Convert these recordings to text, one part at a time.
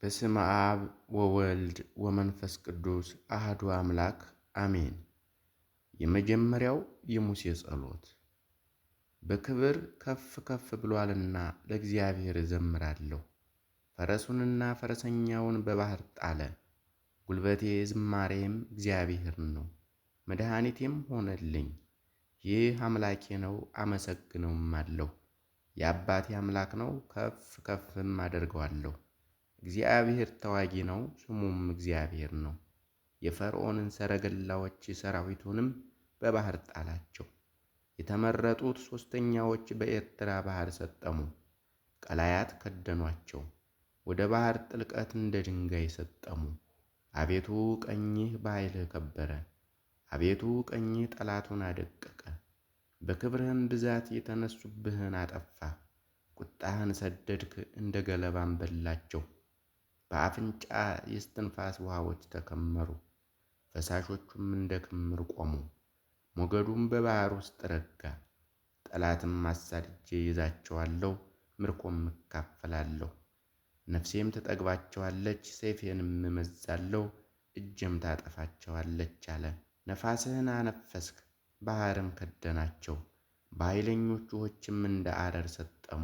በስመ አብ ወወልድ ወመንፈስ ቅዱስ አሐዱ አምላክ አሜን። የመጀመሪያው የሙሴ ጸሎት። በክብር ከፍ ከፍ ብሎአልና ለእግዚአብሔር እዘምራለሁ። ፈረሱንና ፈረሰኛውን በባሕር ጣለ። ጉልበቴ ዝማሬም እግዚአብሔር ነው፣ መድኃኒቴም ሆነልኝ። ይህ አምላኬ ነው አመሰግነውማለሁ። የአባቴ አምላክ ነው፣ ከፍ ከፍም አደርገዋለሁ። እግዚአብሔር ተዋጊ ነው፣ ስሙም እግዚአብሔር ነው። የፈርዖንን ሰረገላዎች ሰራዊቱንም በባሕር ጣላቸው። የተመረጡት ሦስተኛዎች በኤርትራ ባሕር ሰጠሙ። ቀላያት ከደኗቸው፣ ወደ ባሕር ጥልቀት እንደ ድንጋይ ሰጠሙ። አቤቱ ቀኝህ በኃይልህ ከበረ። አቤቱ ቀኝህ ጠላቱን አደቀቀ። በክብርህም ብዛት የተነሱብህን አጠፋ። ቁጣህን ሰደድክ፣ እንደ ገለባም በላቸው። በአፍንጫ የስትንፋስ ውሃዎች ተከመሩ፣ ፈሳሾቹም እንደ ክምር ቆሙ። ሞገዱም በባሕር ውስጥ ረጋ። ጠላትም አሳድጄ ይዛቸዋለሁ፣ ምርኮም እካፈላለሁ። ነፍሴም ትጠግባቸዋለች፣ ሰይፌንም እመዝዛለሁ፣ እጄም ታጠፋቸዋለች አለ። ነፋስህን አነፈስክ፣ ባሕርም ከደናቸው፣ በኃይለኞች ውኆችም እንደ አረር ሰጠሙ።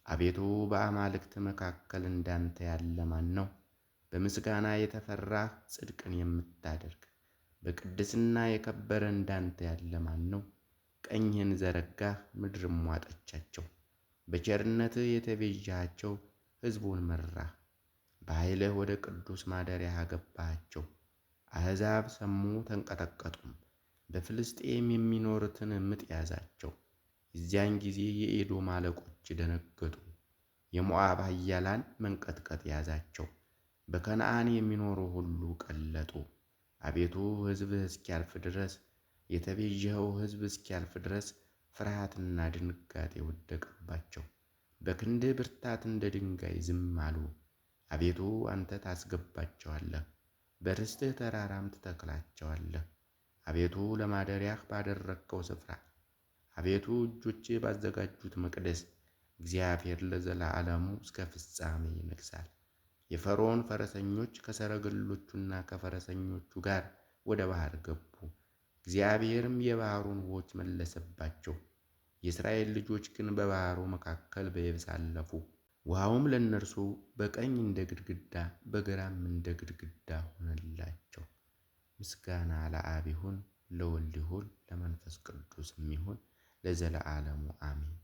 አቤቱ በአማልክት መካከል እንዳንተ ያለ ማን ነው? በምስጋና የተፈራህ ጽድቅን የምታደርግ በቅድስና የከበረ እንዳንተ ያለ ማን ነው? ቀኝህን ዘረጋህ፣ ምድርም ዋጠቻቸው። በቸርነትህ የተቤዣቸው ሕዝቡን መራህ። በኃይልህ ወደ ቅዱስ ማደሪያህ አገባሃቸው። አሕዛብ ሰሙ ተንቀጠቀጡም፣ በፍልስጥኤም የሚኖሩትን ምጥ ያዛቸው። የዚያን ጊዜ የኤዶም አለቆች ደነገጡ፣ የሞዓብ ኃያላን መንቀጥቀጥ ያዛቸው። በከነዓን የሚኖሩ ሁሉ ቀለጡ። አቤቱ ሕዝብህ እስኪያልፍ ድረስ፣ የተቤዠኸው ሕዝብ እስኪያልፍ ድረስ ፍርሃትና ድንጋጤ ወደቀባቸው። በክንድህ ብርታት እንደ ድንጋይ ዝም አሉ። አቤቱ አንተ ታስገባቸዋለህ፣ በርስትህ ተራራም ትተክላቸዋለህ። አቤቱ ለማደሪያህ ባደረግከው ስፍራ፣ አቤቱ እጆችህ ባዘጋጁት መቅደስ፣ እግዚአብሔር ለዘላለሙ እስከ ፍጻሜ ይነግሣል። የፈርዖን ፈረሰኞች ከሰረገሎቹና ከፈረሰኞቹ ጋር ወደ ባሕር ገቡ። እግዚአብሔርም የባሕሩን ውኆች መለሰባቸው። የእስራኤል ልጆች ግን በባሕሩ መካከል በየብስ አለፉ። ውኃውም ለእነርሱ በቀኝ እንደ ግድግዳ በግራም እንደ ግድግዳ ሆነላቸው። ምስጋና ለአብ ይሁን፣ ለወልድ ይሁን፣ ለመንፈስ ቅዱስም ይሁን ለዘለዓለሙ አሜን።